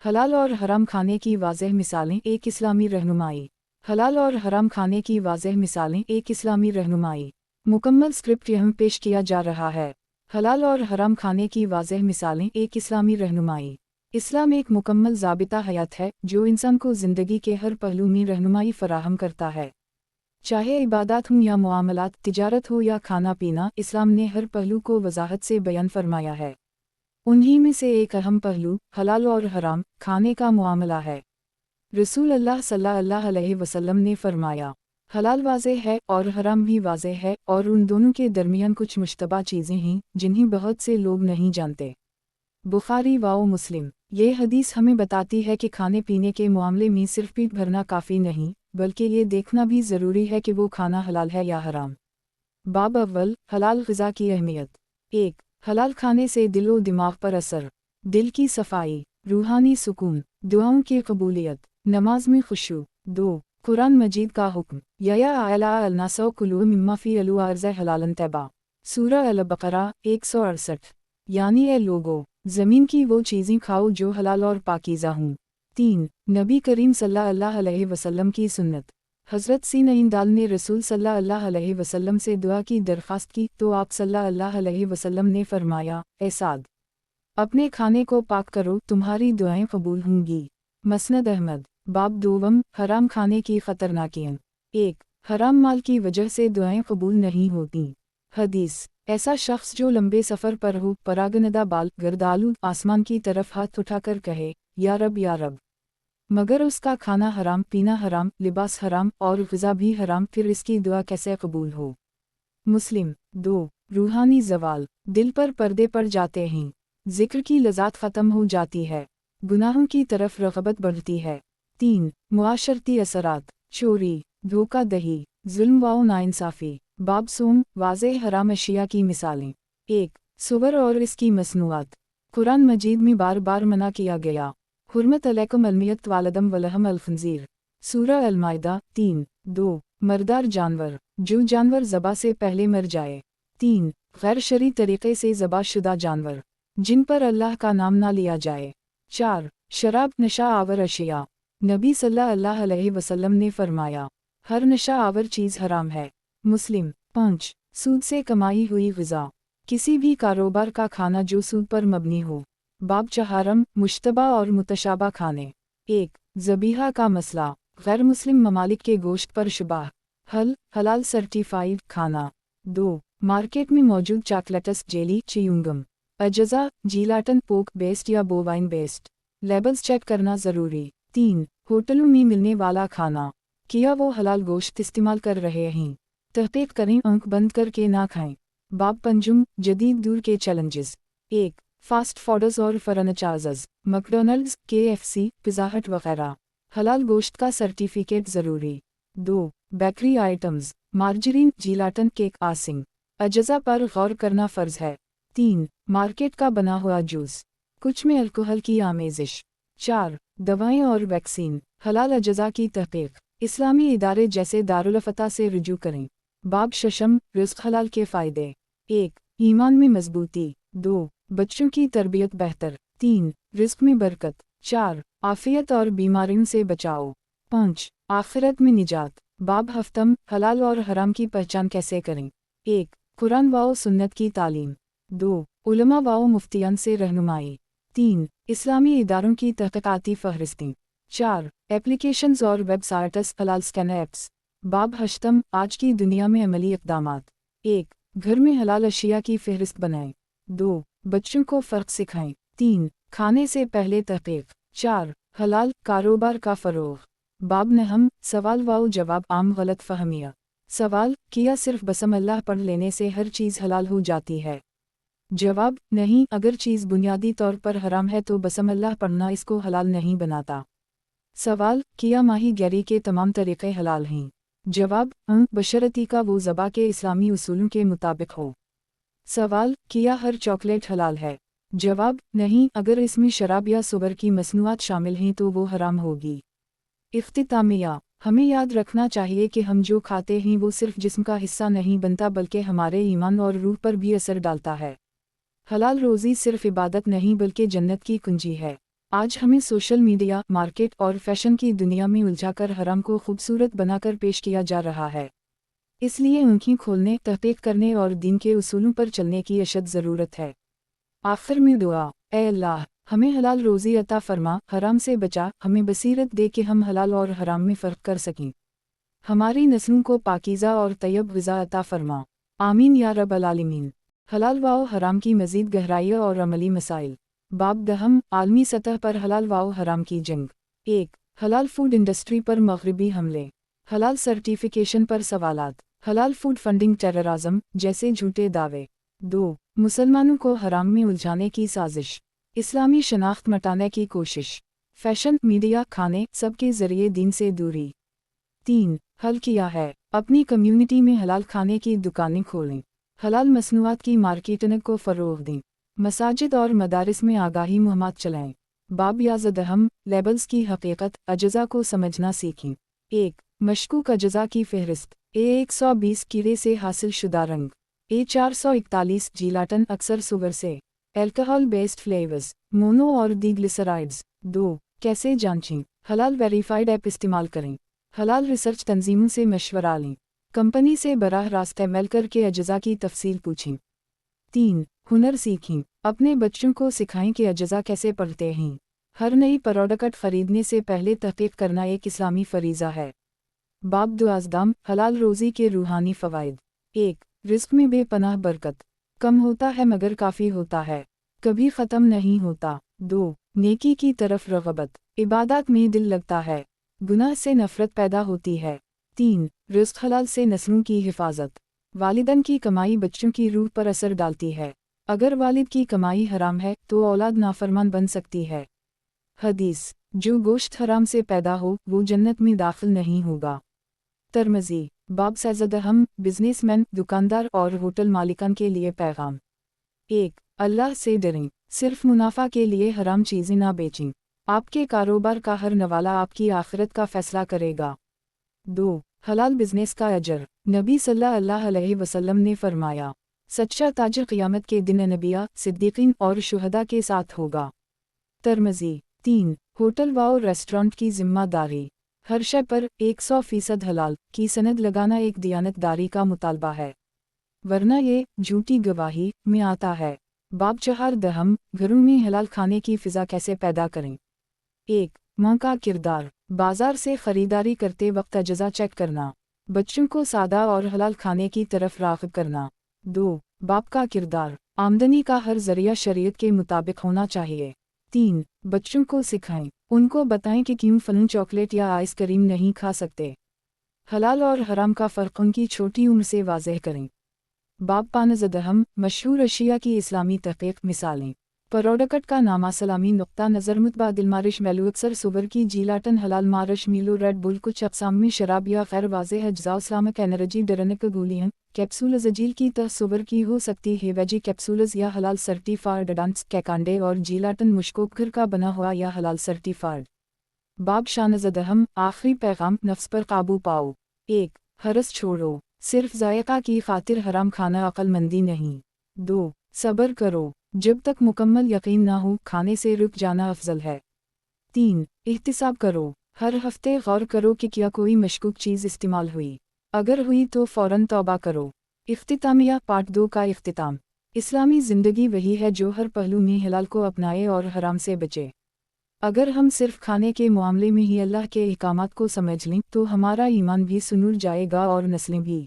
حلال اور حرام کھانے کی واضح مثالیں ایک اسلامی رہنمائی۔ حلال اور حرام کھانے کی واضح مثالیں ایک اسلامی رہنمائی۔ مکمل اسکرپٹ یہاں پیش کیا جا رہا ہے۔ حلال اور حرام کھانے کی واضح مثالیں ایک اسلامی رہنمائی۔ اسلام ایک مکمل ضابطہ حیات ہے جو انسان کو زندگی کے ہر پہلو میں رہنمائی فراہم کرتا ہے۔ چاہے عبادات ہوں یا معاملات، تجارت ہو یا کھانا پینا، اسلام نے ہر پہلو کو وضاحت سے بیان فرمایا ہے۔ انہی میں سے ایک اہم پہلو حلال اور حرام کھانے کا معاملہ ہے۔ رسول اللہ صلی اللہ علیہ وسلم نے فرمایا، حلال واضح ہے اور حرام بھی واضح ہے، اور ان دونوں کے درمیان کچھ مشتبہ چیزیں ہیں جنہیں بہت سے لوگ نہیں جانتے۔ بخاری و مسلم۔ یہ حدیث ہمیں بتاتی ہے کہ کھانے پینے کے معاملے میں صرف پیٹ بھرنا کافی نہیں، بلکہ یہ دیکھنا بھی ضروری ہے کہ وہ کھانا حلال ہے یا حرام۔ باب اول، حلال غذا کی اہمیت۔ 1۔ حلال کھانے سے دل و دماغ پر اثر، دل کی صفائی، روحانی سکون، دعاؤں کی قبولیت، نماز میں خشوع۔ 2۔ قرآن مجید کا حکم، یا اعلیٰ الناس کلوا مما فی الارض حلالا طیبا، سورہ البقرہ 168، یعنی اے لوگو، زمین کی وہ چیزیں کھاؤ جو حلال اور پاکیزہ ہوں۔ 3۔ نبی کریم صلی اللہ علیہ وسلم کی سنت۔ حضرت سینہ دال نے رسول صلی اللہ علیہ وسلم سے دعا کی درخواست کی تو آپ صلی اللہ علیہ وسلم نے فرمایا، اے سعد، اپنے کھانے کو پاک کرو، تمہاری دعائیں قبول ہوں گی۔ مسند احمد۔ باب دوم، حرام کھانے کی خطرناکیاں۔ 1۔ حرام مال کی وجہ سے دعائیں قبول نہیں ہوتیں۔ حدیث، ایسا شخص جو لمبے سفر پر ہو، پراگندہ بال، گردالود، آسمان کی طرف ہاتھ اٹھا کر کہے، یا رب یا رب، مگر اس کا کھانا حرام، پینا حرام، لباس حرام اور غذا بھی حرام، پھر اس کی دعا کیسے قبول ہو؟ مسلم۔ 2۔ روحانی زوال، دل پر پردے پڑ جاتے ہیں، ذکر کی لذات ختم ہو جاتی ہے، گناہوں کی طرف رغبت بڑھتی ہے۔ 3۔ معاشرتی اثرات، چوری، دھوکہ دہی، ظلم و ناانصافی۔ باب سوم، واضح حرام اشیاء کی مثالیں۔ 1۔ سور اور اس کی مصنوعات۔ قرآن مجید میں بار بار منع کیا گیا، حرمت علیکم المیت والدم ولحم الخنزیر، سورہ المائدہ 3۔ 2۔ مردار جانور، جو جانور ذبح سے پہلے مر جائے۔ 3۔ غیر شرعی طریقے سے ذبح شدہ جانور، جن پر اللہ کا نام نہ لیا جائے۔ 4۔ شراب، نشہ آور اشیاء۔ نبی صلی اللہ علیہ وسلم نے فرمایا، ہر نشہ آور چیز حرام ہے۔ مسلم۔ 5۔ سود سے کمائی ہوئی غذا، کسی بھی کاروبار کا کھانا جو سود پر مبنی ہو۔ باب چہارم، مشتبہ اور متشابہ کھانے۔ 1۔ ذبیحہ کا مسئلہ، غیر مسلم ممالک کے گوشت پر شبہ، حل، حلال سرٹیفائیڈ کھانا۔ 2۔ مارکیٹ میں موجود چاکلیٹس، جیلی، چیونگم، اجزا، جیلاٹن، پوک بیسڈ یا بووائن بیسڈ، لیبلز چیک کرنا ضروری۔ 3۔ ہوٹلوں میں ملنے والا کھانا، کیا وہ حلال گوشت استعمال کر رہے ہیں؟ تحقیق کریں، آنکھ بند کر کے نہ کھائیں۔ باب پنجم، جدید دور کے چیلنجز۔ 1۔ فاسٹ فوڈز اور franchises, McDonald's, KFC، Pizza Hut وغیرہ، حلال گوشت کا سرٹیفکیٹ ضروری۔ 2۔ Bakery items, margarine, gelatin, cake, icing, اجزا پر غور کرنا فرض ہے۔ 3۔ مارکیٹ کا بنا ہوا جوس، کچھ میں الکحل کی آمیزش۔ 4۔ دوائیں اور ویکسین، حلال اجزا کی تحقیق، اسلامی ادارے جیسے دارالفتح سے رجوع کریں۔ باب ششم، رزق حلال کے فائدے۔ 1۔ ایمان میں مضبوطی۔ 2۔ بچوں کی تربیت بہتر۔ 3۔ رزق میں برکت۔ 4۔ عافیت اور بیماریوں سے بچاؤ۔ 5۔ آخرت میں نجات۔ باب ہفتم، حلال اور حرام کی پہچان کیسے کریں۔ 1۔ قرآن و سنت کی تعلیم۔ 2۔ علماء و مفتیان سے رہنمائی۔ 3۔ اسلامی اداروں کی تحقیقاتی فہرستیں۔ 4۔ ایپلیکیشنز اور ویب سائٹس، حلال سکین ایپس۔ باب ہشتم، آج کی دنیا میں عملی اقدامات۔ 1۔ گھر میں حلال اشیاء کی فہرست بنائیں۔ 2۔ بچوں کو فرق سکھائیں۔ 3۔ کھانے سے پہلے تحقیق۔ 4۔ حلال کاروبار کا فروغ۔ باب نہم، سوال و جواب، عام غلط فہمیاں۔ سوال، کیا صرف بسم اللہ پڑھ لینے سے ہر چیز حلال ہو جاتی ہے؟ جواب، نہیں، اگر چیز بنیادی طور پر حرام ہے تو بسم اللہ پڑھنا اس کو حلال نہیں بناتا۔ سوال، کیا ماہی گیری کے تمام طریقے حلال ہیں؟ جواب، بشرطی کا وہ ذبح کے اسلامی اصولوں کے مطابق ہو۔ سوال، کیا ہر چاکلیٹ حلال ہے؟ جواب، نہیں، اگر اس میں شراب یا سور کی مصنوعات شامل ہیں تو وہ حرام ہوگی۔ اختتامیہ، ہمیں یاد رکھنا چاہیے کہ ہم جو کھاتے ہیں وہ صرف جسم کا حصہ نہیں بنتا بلکہ ہمارے ایمان اور روح پر بھی اثر ڈالتا ہے۔ حلال روزی صرف عبادت نہیں بلکہ جنت کی کنجی ہے۔ آج ہمیں سوشل میڈیا، مارکیٹ اور فیشن کی دنیا میں الجھا کر حرام کو خوبصورت بنا کر پیش کیا جا رہا ہے۔ اس لیے آنکھیں کھولنے، تحقیق کرنے اور دین کے اصولوں پر چلنے کی اشد ضرورت ہے۔ آخر میں دعا: اے اللہ، ہمیں حلال روزی عطا فرما، حرام سے بچا، ہمیں بصیرت دے کہ ہم حلال اور حرام میں فرق کر سکیں۔ ہماری نسلوں کو پاکیزہ اور طیب غذا عطا فرما، آمین یا رب العالمین۔ حلال و حرام کی مزید گہرائیوں اور عملی مسائل۔ باب دہم، عالمی سطح پر حلال و حرام کی جنگ۔ 1. حلال فوڈ انڈسٹری پر مغربی حملے، حلال سرٹیفیکیشن پر سوالات، حلال فوڈ فنڈنگ، ٹیررازم جیسے جھوٹے دعوے۔ 2. مسلمانوں کو حرام میں الجھانے کی سازش، اسلامی شناخت مٹانے کی کوشش، فیشن، میڈیا، کھانے سب کے ذریعے دین سے دوری۔ 3. حل کیا ہے، اپنی کمیونٹی میں حلال کھانے کی دکانیں کھولیں، حلال مصنوعات کی مارکیٹنگ کو فروغ دیں، مساجد اور مدارس میں آگاہی مہمات چلائیں۔ باب یازد اہم، لیبلز کی حقیقت، اجزاء کو سمجھنا سیکھیں۔ 1. مشکوک اجزاء کی فہرست، A120 کیڑے سے حاصل شدہ رنگ، A441 جیلاٹن اکثر سوگر سے، الکحل بیسڈ فلیورز، مونو اور دی گلیسرائڈز۔ 2. کیسے جانچیں، حلال ویریفائڈ ایپ استعمال کریں، حلال ریسرچ تنظیموں سے مشورہ لیں، کمپنی سے براہ راست ایمیل کر کے اجزاء کی تفصیل پوچھیں۔ 3. ہنر سیکھیں، اپنے بچوں کو سکھائیں کہ اجزاء کیسے پڑھتے ہیں۔ ہر نئی پروڈکٹ خریدنے سے پہلے تحقیق کرنا ایک اسلامی فریضہ ہے۔ باب 12، حلال روزی کے روحانی فوائد۔ 1. رزق میں بے پناہ برکت، کم ہوتا ہے مگر کافی ہوتا ہے، کبھی ختم نہیں ہوتا۔ 2. نیکی کی طرف رغبت، عبادات میں دل لگتا ہے، گناہ سے نفرت پیدا ہوتی ہے۔ 3. رزق حلال سے نسلوں کی حفاظت، والدین کی کمائی بچوں کی روح پر اثر ڈالتی ہے، اگر والد کی کمائی حرام ہے تو اولاد نافرمان بن سکتی ہے۔ حدیث: جو گوشت حرام سے پیدا ہو وہ جنت میں داخل نہیں ہوگا۔ ترمذی۔ باب سیزد اہم، بزنس مین، دکاندار اور ہوٹل مالکان کے لیے پیغام۔ 1. اللہ سے ڈریں، صرف منافع کے لیے حرام چیزیں نہ بیچیں، آپ کے کاروبار کا ہر نوالہ آپ کی آخرت کا فیصلہ کرے گا۔ 2. حلال بزنس کا اجر، نبی صلی اللہ علیہ وسلم نے فرمایا، سچا تاجر قیامت کے دن انبیاء، صدیقین اور شہداء کے ساتھ ہوگا۔ ترمذی۔ 3. ہوٹل و ریسٹورانٹ کی ذمہ داری، ہر شے پر 100% حلال کی سند لگانا ایک دیانت داری کا مطالبہ ہے، ورنہ یہ جھوٹی گواہی میں آتا ہے۔ باب 14، گھروں میں حلال کھانے کی فضا کیسے پیدا کریں۔ 1. ماں کا کردار، بازار سے خریداری کرتے وقت اجزاء چیک کرنا، بچوں کو سادہ اور حلال کھانے کی طرف راغب کرنا۔ 2. باپ کا کردار، آمدنی کا ہر ذریعہ شریعت کے مطابق ہونا چاہیے۔ 3. بچوں کو سکھائیں، ان کو بتائیں کہ کیوں فلاں چاکلیٹ یا آئس کریم نہیں کھا سکتے، حلال اور حرام کا فرق ان کی چھوٹی عمر سے واضح کریں۔ باب 15، مشہور اشیاء کی اسلامی تحقیق، مثالیں، پروڈکٹ کا نامہ، سلامی، نقطہ نظر، متبادل، مارش میلو، اکثر سوگر کی جیلاٹن، حلال مارش میلو، ریڈ بل، کچھ اقسام میں شراب یا غیر واضح اجزاء، اسلامک انرجی ڈرنک، گولیاں، کیپسولز، جیل کی تہ سوگر کی ہو سکتی ہے، ویجی کیپسولز یا حلال سرٹیفائڈ ڈانس، کیکانڈے اور جیلاٹن، مشکوک گھر کا بنا ہوا یا حلال سرٹیفائڈ۔ باب 16، آخری پیغام، نفس پر قابو پاؤ۔ 1. حرص چھوڑو، صرف ذائقہ کی خاطر حرام کھانا عقل مندی نہیں۔ 2. صبر کرو، جب تک مکمل یقین نہ ہو کھانے سے رک جانا افضل ہے۔ 3. احتساب کرو، ہر ہفتے غور کرو کہ کیا کوئی مشکوک چیز استعمال ہوئی، اگر ہوئی تو فوراً توبہ کرو۔ اختتامیہ، پارٹ 2 کا اختتام۔ اسلامی زندگی وہی ہے جو ہر پہلو میں حلال کو اپنائے اور حرام سے بچے۔ اگر ہم صرف کھانے کے معاملے میں ہی اللہ کے احکامات کو سمجھ لیں تو ہمارا ایمان بھی سنور جائے گا اور نسلیں بھی۔